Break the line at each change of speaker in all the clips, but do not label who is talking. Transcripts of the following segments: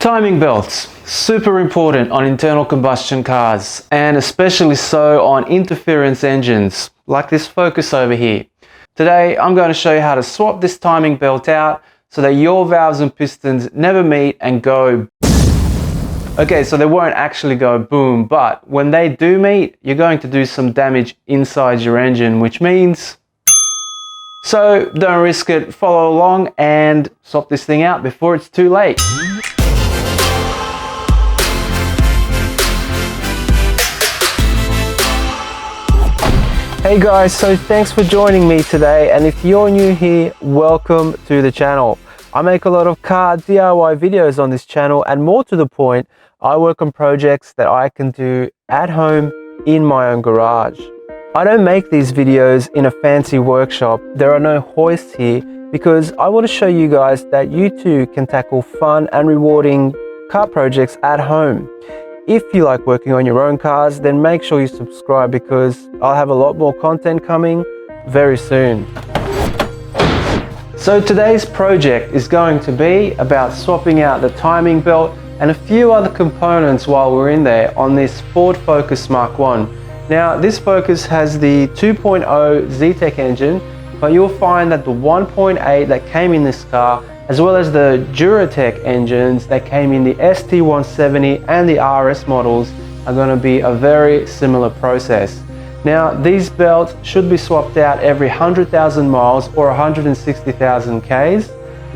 Timing belts, super important on internal combustion cars, and especially so on interference engines, like this Focus over here. Today, I'm going to show you how to swap this timing belt out so that your valves and pistons never meet and go. Okay, so they won't actually go boom, but when they do meet, you're going to do some damage inside your engine, which means... So don't risk it, follow along and swap this thing out before it's too late. Hey guys, so thanks for joining me today, and if you're new here, welcome to the channel. I make a lot of car DIY videos on this channel, and more to the point, I work on projects that I can do at home in my own garage. I don't make these videos in a fancy workshop. There are no hoists here because I want to show you guys that you too can tackle fun and rewarding car projects at home. If you like working on your own cars, then make sure you subscribe because I'll have a lot more content coming very soon. So today's project is going to be about swapping out the timing belt and a few other components while we're in there on this Ford Focus Mk1. Now this Focus has the 2.0 Zetec engine, but you'll find that the 1.8 that came in this car, as well as the Duratec engines that came in the ST170 and the RS models, are going to be a very similar process. Now these belts should be swapped out every 100,000 miles or 160,000 Ks,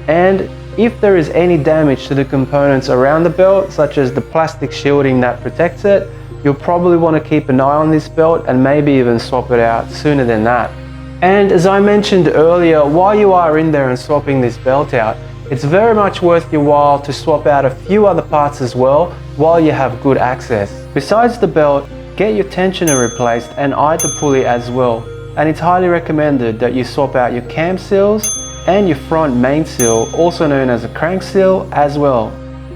and if there is any damage to the components around the belt, such as the plastic shielding that protects it, you'll probably want to keep an eye on this belt and maybe even swap it out sooner than that. And as I mentioned earlier, while you are in there and swapping this belt out, it's very much worth your while to swap out a few other parts as well while you have good access. Besides the belt, get your tensioner replaced and eye the pulley as well. And it's highly recommended that you swap out your cam seals and your front main seal, also known as a crank seal, as well.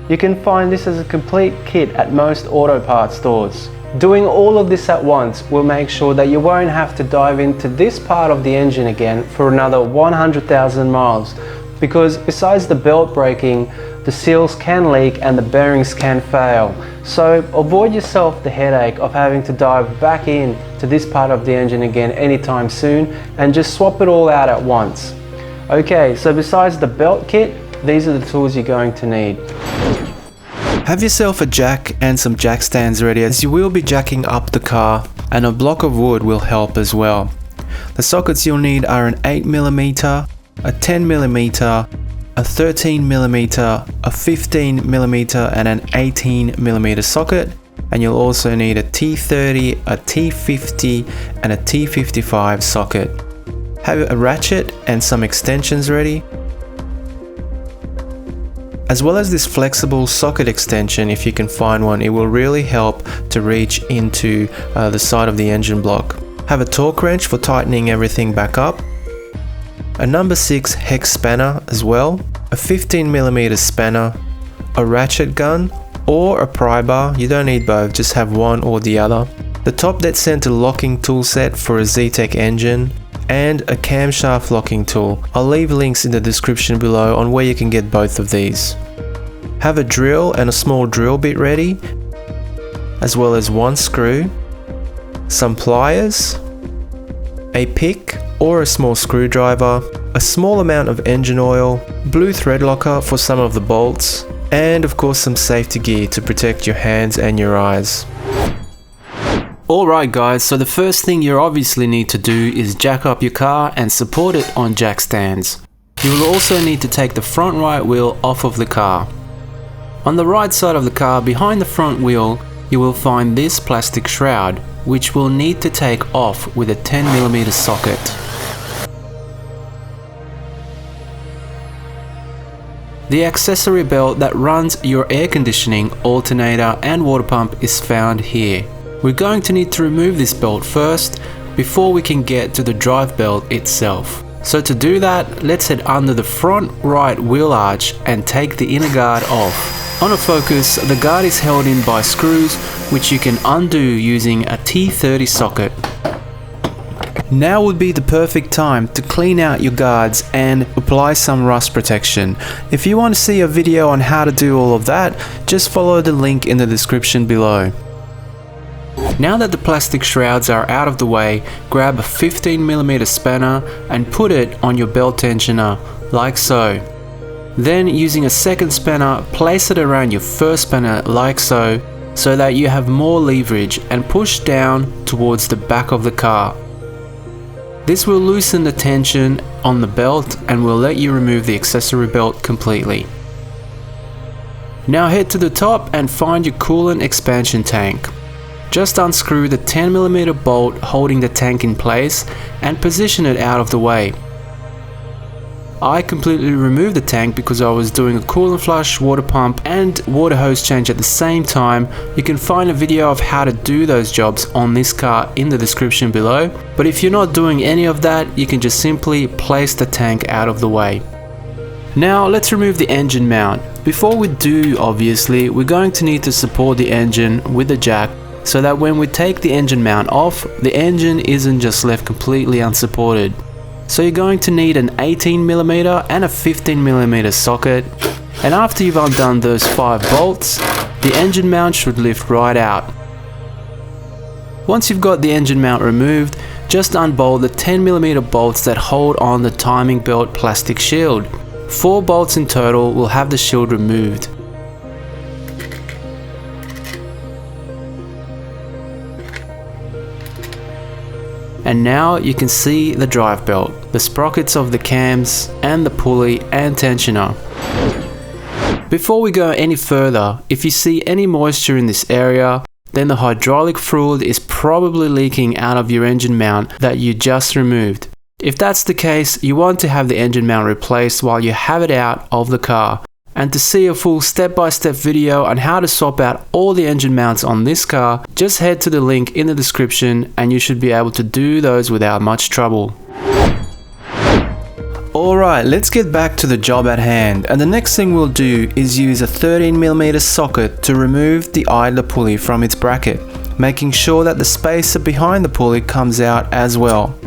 You can find this as a complete kit at most auto parts stores. Doing all of this at once will make sure that you won't have to dive into this part of the engine again for another 100,000 miles, because besides the belt breaking, the seals can leak and the bearings can fail. So avoid yourself the headache of having to dive back in to this part of the engine again anytime soon, and just swap it all out at once. Okay, so besides the belt kit, these are the tools you're going to need.
Have yourself a jack and some jack stands ready, as you will be jacking up the car, and a block of wood will help as well. The sockets you'll need are an 8mm, a 10mm, a 13mm, a 15mm and an 18mm socket, and you'll also need a T30, a T50 and a T55 socket. Have a ratchet and some extensions ready, as well as this flexible socket extension. If you can find one, it will really help to reach into the side of the engine block. Have a torque wrench for tightening everything back up, a number 6 hex spanner as well, a 15mm spanner, a ratchet gun or a pry bar. You don't need both, just have one or the other. The top dead center locking tool set for a Zetec engine, and a camshaft locking tool. I'll leave links in the description below on where you can get both of these. Have a drill and a small drill bit ready, as well as one screw, some pliers, a pick or a small screwdriver, a small amount of engine oil, blue thread locker for some of the bolts, and of course some safety gear to protect your hands and your eyes. Alright guys, so the first thing you obviously need to do is jack up your car and support it on jack stands. You will also need to take the front right wheel off of the car. On the right side of the car, behind the front wheel, you will find this plastic shroud, which we'll need to take off with a 10mm socket. The accessory belt that runs your air conditioning, alternator and water pump is found here. We're going to need to remove this belt first before we can get to the drive belt itself. So to do that, let's head under the front right wheel arch and take the inner guard off. On a Focus, the guard is held in by screws, which you can undo using a T30 socket. Now would be the perfect time to clean out your guards and apply some rust protection. If you want to see a video on how to do all of that, just follow the link in the description below. Now that the plastic shrouds are out of the way, grab a 15mm spanner and put it on your belt tensioner, like so. Then using a second spanner, place it around your first spanner like so that you have more leverage, and push down towards the back of the car. This will loosen the tension on the belt and will let you remove the accessory belt completely. Now head to the top and find your coolant expansion tank. Just unscrew the 10mm bolt holding the tank in place and position it out of the way. I completely removed the tank because I was doing a coolant flush, water pump and water hose change at the same time. You can find a video of how to do those jobs on this car in the description below, but if you're not doing any of that, you can just simply place the tank out of the way. Now let's remove the engine mount. Before we do, obviously, we're going to need to support the engine with the jack so that when we take the engine mount off, the engine isn't just left completely unsupported. So you're going to need an 18mm and a 15mm socket, and after you've undone those 5 bolts, the engine mount should lift right out. Once you've got the engine mount removed, just unbolt the 10mm bolts that hold on the timing belt plastic shield. 4 bolts in total will have the shield removed. And now you can see the drive belt, the sprockets of the cams, and the pulley and tensioner. Before we go any further, if you see any moisture in this area, then the hydraulic fluid is probably leaking out of your engine mount that you just removed. If that's the case, you want to have the engine mount replaced while you have it out of the car. And to see a full step-by-step video on how to swap out all the engine mounts on this car, just head to the link in the description and you should be able to do those without much trouble. Alright, let's get back to the job at hand, and the next thing we'll do is use a 13mm socket to remove the idler pulley from its bracket, making sure that the spacer behind the pulley comes out as well.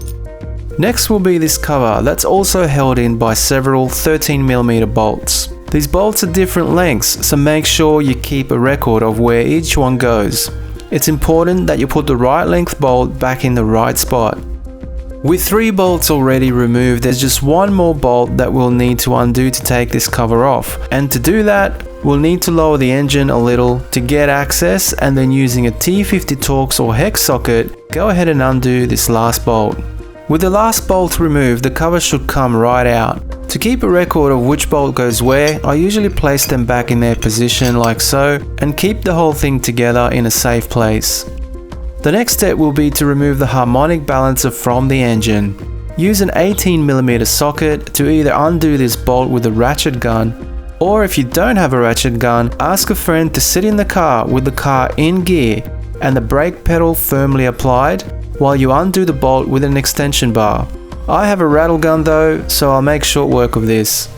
Next will be this cover that's also held in by several 13mm bolts. These bolts are different lengths, so make sure you keep a record of where each one goes. It's important that you put the right length bolt back in the right spot. With 3 bolts already removed, there's just one more bolt that we'll need to undo to take this cover off. And to do that, we'll need to lower the engine a little to get access, and then using a T50 Torx or hex socket, go ahead and undo this last bolt. With the last bolt removed, the cover should come right out. To keep a record of which bolt goes where, I usually place them back in their position like so, and keep the whole thing together in a safe place. The next step will be to remove the harmonic balancer from the engine. Use an 18mm socket to either undo this bolt with a ratchet gun, or if you don't have a ratchet gun, ask a friend to sit in the car with the car in gear and the brake pedal firmly applied, while you undo the bolt with an extension bar. I have a rattle gun though, so I'll make short work of this.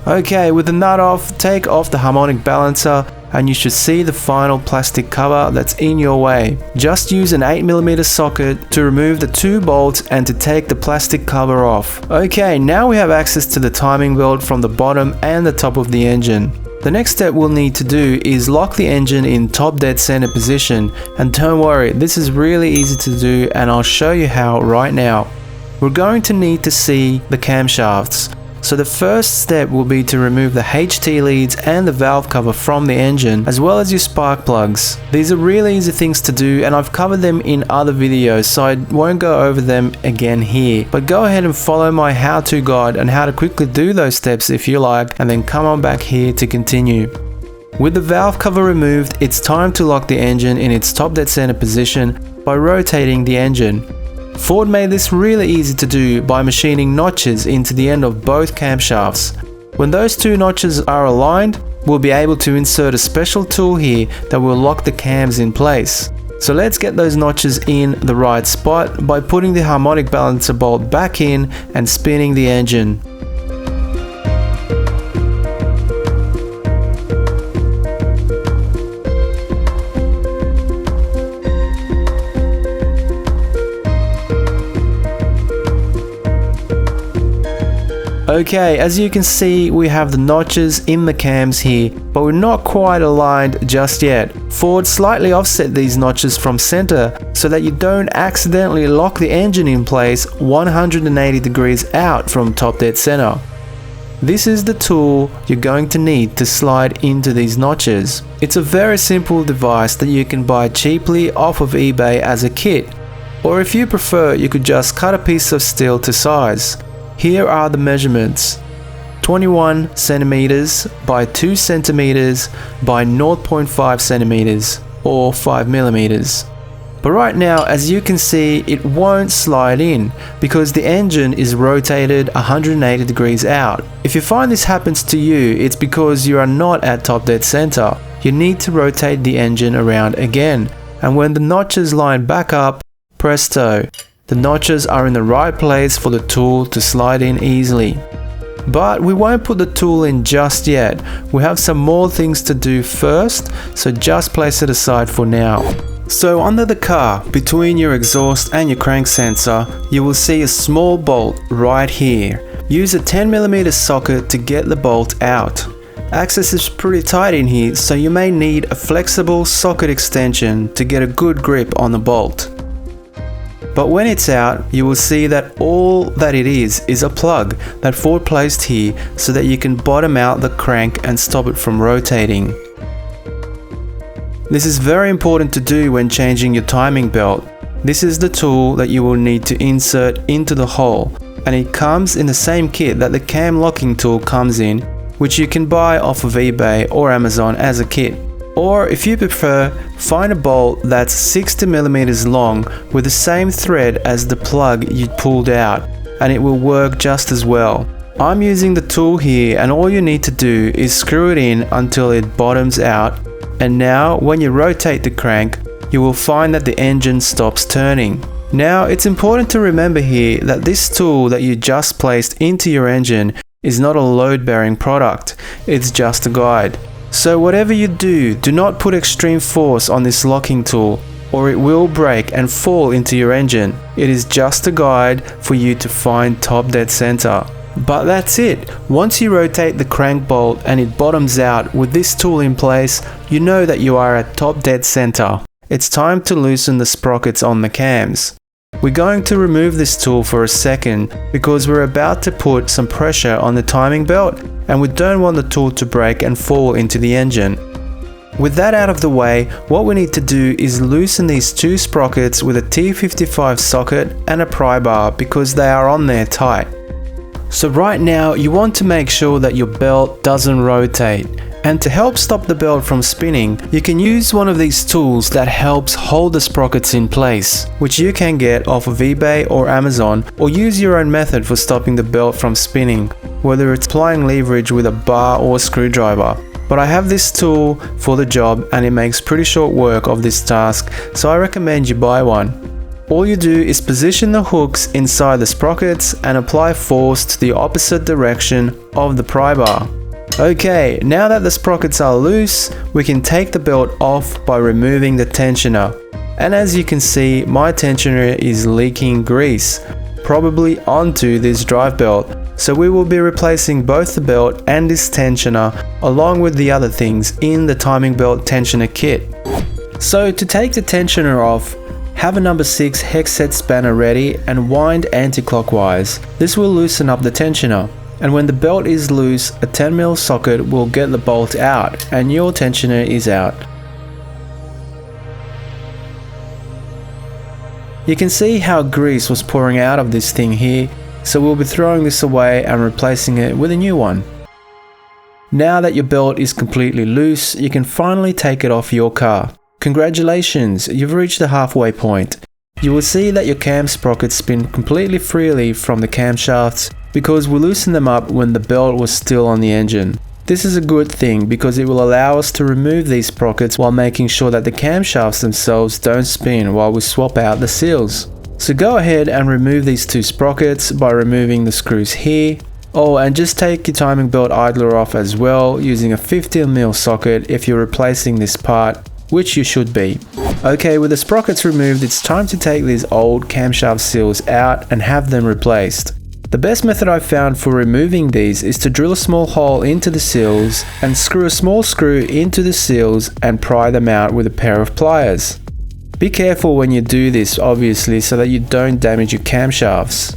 Okay, with the nut off, take off the harmonic balancer and you should see the final plastic cover that's in your way. Just use an 8mm socket to remove the 2 bolts and to take the plastic cover off. Okay, now we have access to the timing belt from the bottom and the top of the engine. The next step we'll need to do is lock the engine in top dead center position, and don't worry, this is really easy to do and I'll show you how right now. We're going to need to see the camshafts. So the first step will be to remove the HT leads and the valve cover from the engine, as well as your spark plugs. These are really easy things to do and I've covered them in other videos, so I won't go over them again here. But go ahead and follow my how-to guide on how to quickly do those steps if you like, and then come on back here to continue. With the valve cover removed, it's time to lock the engine in its top dead center position by rotating the engine. Ford made this really easy to do by machining notches into the end of both camshafts. When those 2 notches are aligned, we'll be able to insert a special tool here that will lock the cams in place. So let's get those notches in the right spot by putting the harmonic balancer bolt back in and spinning the engine. Okay, as you can see, we have the notches in the cams here, but we're not quite aligned just yet. Ford slightly offset these notches from center so that you don't accidentally lock the engine in place 180 degrees out from top dead center. This is the tool you're going to need to slide into these notches. It's a very simple device that you can buy cheaply off of eBay as a kit, or if you prefer, you could just cut a piece of steel to size. Here are the measurements: 21 centimeters by 2 centimeters by 0.5 centimeters or 5 millimeters. But right now, as you can see, it won't slide in because the engine is rotated 180 degrees out. If you find this happens to you, it's because you are not at top dead center. You need to rotate the engine around again, and when the notches line back up, presto, the notches are in the right place for the tool to slide in easily. But we won't put the tool in just yet. We have some more things to do first, so just place it aside for now. So under the car, between your exhaust and your crank sensor, you will see a small bolt right here. Use a 10mm socket to get the bolt out. Access is pretty tight in here, so you may need a flexible socket extension to get a good grip on the bolt. But when it's out, you will see that all that it is a plug that Ford placed here so that you can bottom out the crank and stop it from rotating. This is very important to do when changing your timing belt. This is the tool that you will need to insert into the hole, and it comes in the same kit that the cam locking tool comes in, which you can buy off of eBay or Amazon as a kit. Or if you prefer, find a bolt that's 60mm long with the same thread as the plug you pulled out, and it will work just as well. I'm using the tool here, and all you need to do is screw it in until it bottoms out, and now when you rotate the crank, you will find that the engine stops turning. Now it's important to remember here that this tool that you just placed into your engine is not a load-bearing product, it's just a guide. So whatever you do, do not put extreme force on this locking tool, or it will break and fall into your engine. It is just a guide for you to find top dead center. But that's it. Once you rotate the crank bolt and it bottoms out with this tool in place, you know that you are at top dead center. It's time to loosen the sprockets on the cams. We're going to remove this tool for a second because we're about to put some pressure on the timing belt, and we don't want the tool to break and fall into the engine. With that out of the way, what we need to do is loosen these two sprockets with a T55 socket and a pry bar because they are on there tight. So right now you want to make sure that your belt doesn't rotate. And to help stop the belt from spinning, you can use one of these tools that helps hold the sprockets in place, which you can get off of eBay or Amazon, or use your own method for stopping the belt from spinning, whether it's applying leverage with a bar or a screwdriver. But I have this tool for the job and it makes pretty short work of this task, so I recommend you buy one. All you do is position the hooks inside the sprockets and apply force to the opposite direction of the pry bar. Okay, now that the sprockets are loose, we can take the belt off by removing the tensioner. And as you can see, my tensioner is leaking grease, probably onto this drive belt. So we will be replacing both the belt and this tensioner along with the other things in the timing belt tensioner kit. So to take the tensioner off, have a number 6 hex set spanner ready and wind anti-clockwise. This will loosen up the tensioner. And when the belt is loose, a 10mm socket will get the bolt out and your tensioner is out. You can see how grease was pouring out of this thing here, so we'll be throwing this away and replacing it with a new one. Now that your belt is completely loose, you can finally take it off your car. Congratulations, you've reached the halfway point. You will see that your cam sprockets spin completely freely from the camshafts because we loosened them up when the belt was still on the engine. This is a good thing because it will allow us to remove these sprockets while making sure that the camshafts themselves don't spin while we swap out the seals. So go ahead and remove these two sprockets by removing the screws here. Oh, and just take your timing belt idler off as well using a 15mm socket if you're replacing this part, which you should be. Okay, with the sprockets removed, it's time to take these old camshaft seals out and have them replaced. The best method I've found for removing these is to drill a small hole into the seals and screw a small screw into the seals and pry them out with a pair of pliers. Be careful when you do this, obviously, so that you don't damage your camshafts.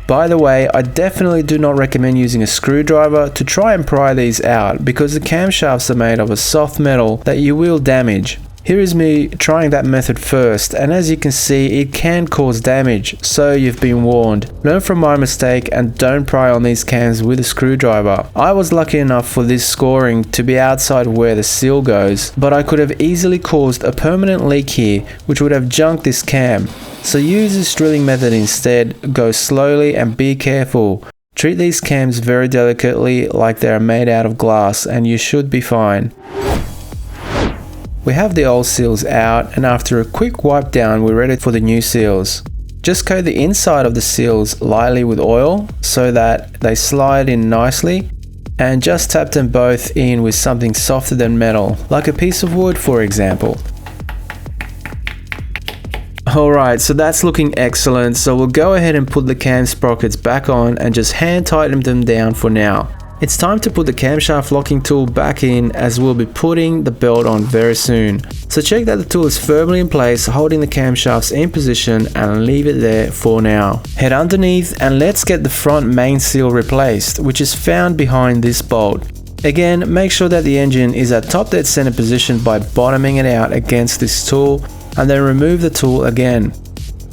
By the way, I definitely do not recommend using a screwdriver to try and pry these out because the camshafts are made of a soft metal that you will damage. Here is me trying that method first, and as you can see, it can cause damage, so you've been warned. Learn from my mistake and don't pry on these cams with a screwdriver. I was lucky enough for this scoring to be outside where the seal goes, but I could have easily caused a permanent leak here which would have junked this cam. So use this drilling method instead, go slowly and be careful. Treat these cams very delicately like they are made out of glass and you should be fine. We have the old seals out, and after a quick wipe down we're ready for the new seals. Just coat the inside of the seals lightly with oil so that they slide in nicely, and just tap them both in with something softer than metal, like a piece of wood for example. Alright, so that's looking excellent, so we'll go ahead and put the cam sprockets back on and just hand tighten them down for now. It's time to put the camshaft locking tool back in, as we'll be putting the belt on very soon. So check that the tool is firmly in place, holding the camshafts in position, and leave it there for now. Head underneath and let's get the front main seal replaced, which is found behind this bolt. Again, make sure that the engine is at top dead center position by bottoming it out against this tool, and then remove the tool again.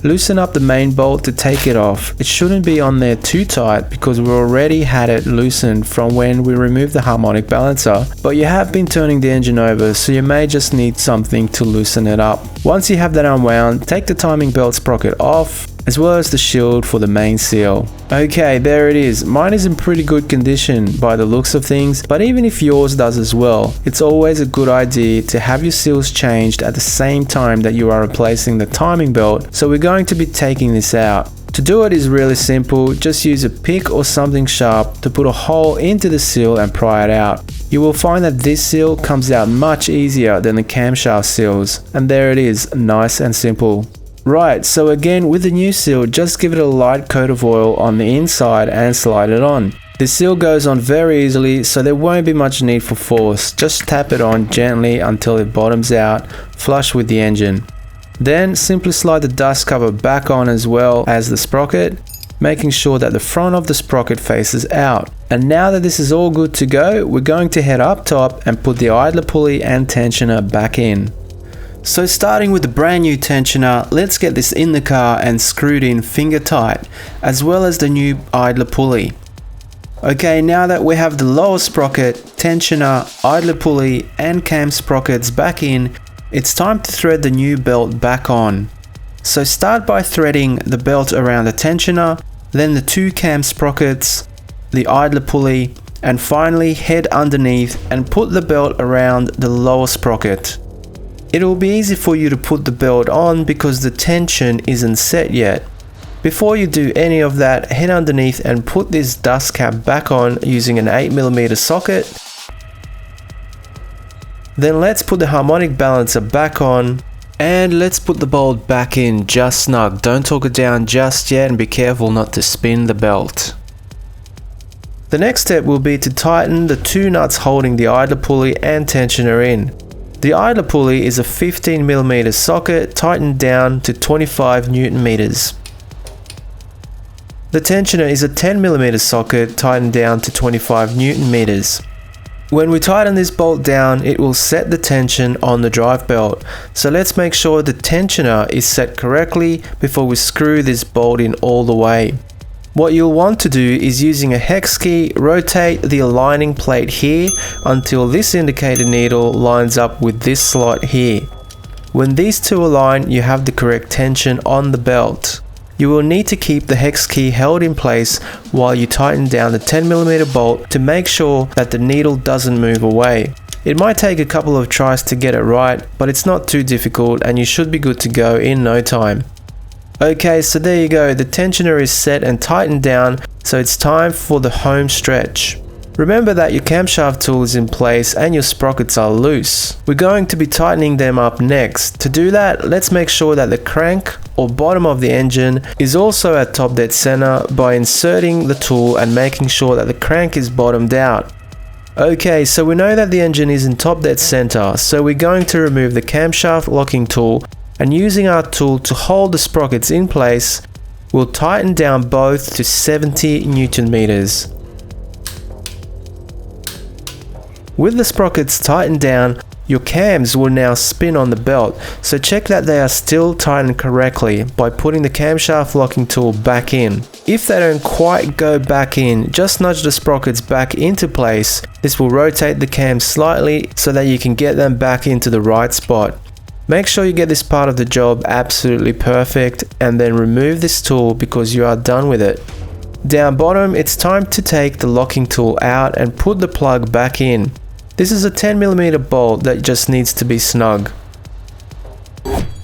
Loosen up the main bolt to take it off. It shouldn't be on there too tight because we already had it loosened from when we removed the harmonic balancer, but you have been turning the engine over, so you may just need something to loosen it up. Once you have that unwound, take the timing belt sprocket off, as well as the shield for the main seal. Okay, there it is. Mine is in pretty good condition by the looks of things, but even if yours does as well, it's always a good idea to have your seals changed at the same time that you are replacing the timing belt, so we're going to be taking this out. To do it is really simple, just use a pick or something sharp to put a hole into the seal and pry it out. You will find that this seal comes out much easier than the camshaft seals, and there it is, nice and simple. Right, so again with the new seal, just give it a light coat of oil on the inside and slide it on. The seal goes on very easily, so there won't be much need for force. Just tap it on gently until it bottoms out, flush with the engine. Then simply slide the dust cover back on as well as the sprocket, making sure that the front of the sprocket faces out. And now that this is all good to go, we're going to head up top and put the idler pulley and tensioner back in. So starting with the brand new tensioner, let's get this in the car and screwed in finger tight, as well as the new idler pulley. Okay, now that we have the lower sprocket, tensioner, idler pulley and cam sprockets back in, it's time to thread the new belt back on. So start by threading the belt around the tensioner, then the two cam sprockets, the idler pulley, and finally head underneath and put the belt around the lower sprocket. It will be easy for you to put the belt on because the tension isn't set yet. Before you do any of that, head underneath and put this dust cap back on using an 8mm socket. Then let's put the harmonic balancer back on, and let's put the bolt back in just snug. Don't torque it down just yet and be careful not to spin the belt. The next step will be to tighten the two nuts holding the idler pulley and tensioner in. The idler pulley is a 15mm socket tightened down to 25 Newton meters. The tensioner is a 10mm socket tightened down to 25 Newton meters. When we tighten this bolt down, it will set the tension on the drive belt. So let's make sure the tensioner is set correctly before we screw this bolt in all the way. What you'll want to do is, using a hex key, rotate the aligning plate here until this indicator needle lines up with this slot here. When these two align, you have the correct tension on the belt. You will need to keep the hex key held in place while you tighten down the 10mm bolt to make sure that the needle doesn't move away. It might take a couple of tries to get it right, but it's not too difficult and you should be good to go in no time. Okay, so there you go, the tensioner is set and tightened down, so it's time for the home stretch. Remember that your camshaft tool is in place and your sprockets are loose. We're going to be tightening them up next. To do that, let's make sure that the crank or bottom of the engine is also at top dead center by inserting the tool and making sure that the crank is bottomed out. Okay, so we know that the engine is in top dead center, so we're going to remove the camshaft locking tool, and using our tool to hold the sprockets in place, we'll tighten down both to 70 Newton meters. With the sprockets tightened down, your cams will now spin on the belt, so check that they are still tightened correctly by putting the camshaft locking tool back in. If they don't quite go back in, just nudge the sprockets back into place. This will rotate the cams slightly so that you can get them back into the right spot. Make sure you get this part of the job absolutely perfect and then remove this tool because you are done with it. Down bottom, it's time to take the locking tool out and put the plug back in. This is a 10mm bolt that just needs to be snug.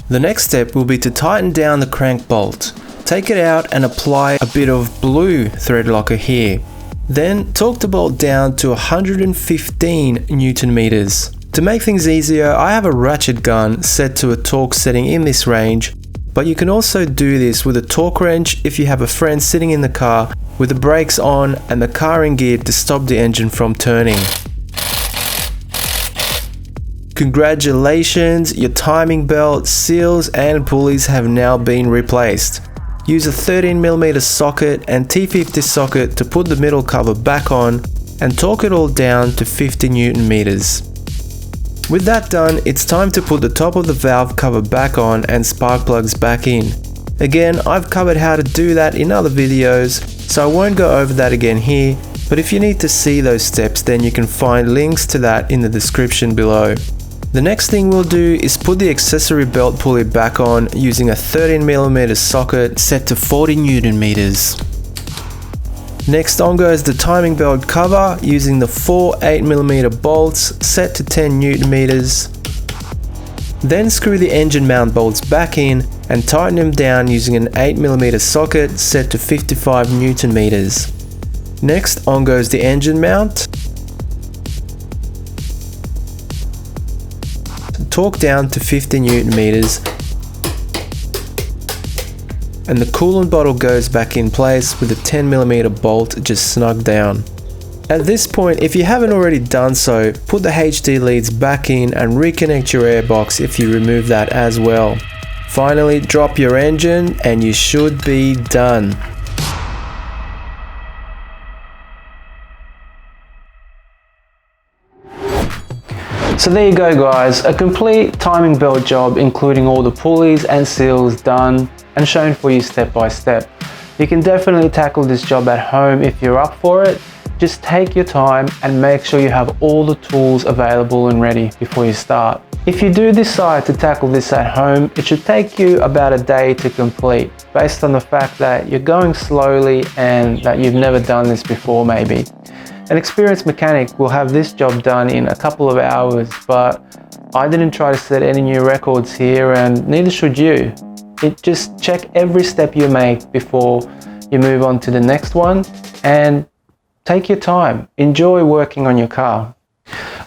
The next step will be to tighten down the crank bolt. Take it out and apply a bit of blue thread locker here. Then torque the bolt down to 115 Newton meters. To make things easier, I have a ratchet gun set to a torque setting in this range, but you can also do this with a torque wrench if you have a friend sitting in the car with the brakes on and the car in gear to stop the engine from turning. Congratulations, your timing belt, seals and pulleys have now been replaced. Use a 13mm socket and T50 socket to put the middle cover back on and torque it all down to 50 Newton meters. With that done, it's time to put the top of the valve cover back on and spark plugs back in. Again, I've covered how to do that in other videos, so I won't go over that again here, but if you need to see those steps, then you can find links to that in the description below. The next thing we'll do is put the accessory belt pulley back on using a 13mm socket set to 40 Newton meters. Next on goes the timing belt cover using the 4 8mm bolts set to 10 Newton meters. Then screw the engine mount bolts back in and tighten them down using an 8mm socket set to 55 Newton meters. Next on goes the engine mount. Torque down to 50 Newton meters and the coolant bottle goes back in place with a 10mm bolt just snug down. At this point, if you haven't already done so, put the HD leads back in and reconnect your airbox if you remove that as well. Finally, drop your engine and you should be done.
So there you go guys, a complete timing belt job including all the pulleys and seals done and shown for you step by step. You can definitely tackle this job at home if you're up for it. Just take your time and make sure you have all the tools available and ready before you start. If you do decide to tackle this at home, it should take you about a day to complete, based on the fact that you're going slowly and that you've never done this before maybe. An experienced mechanic will have this job done in a couple of hours, but I didn't try to set any new records here and neither should you. Just check every step you make before you move on to the next one and take your time. Enjoy working on your car.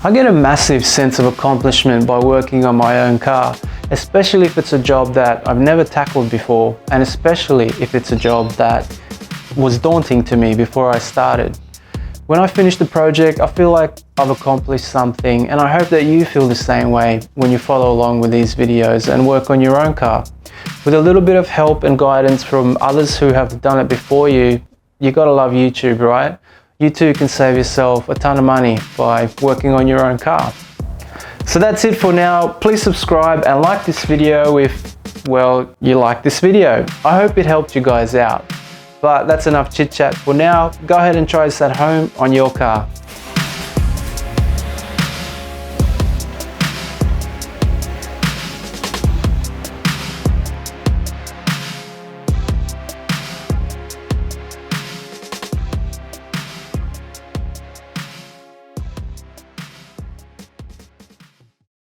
I get a massive sense of accomplishment by working on my own car, especially if it's a job that I've never tackled before, and especially if it's a job that was daunting to me before I started. When I finish the project, I feel like I've accomplished something, and I hope that you feel the same way when you follow along with these videos and work on your own car. With a little bit of help and guidance from others who have done it before you, you gotta love YouTube, right? You too can save yourself a ton of money by working on your own car. So that's it for now. Please subscribe and like this video if, well, you like this video. I hope it helped you guys out. But that's enough chit chat for now. Go ahead and try this at home on your car.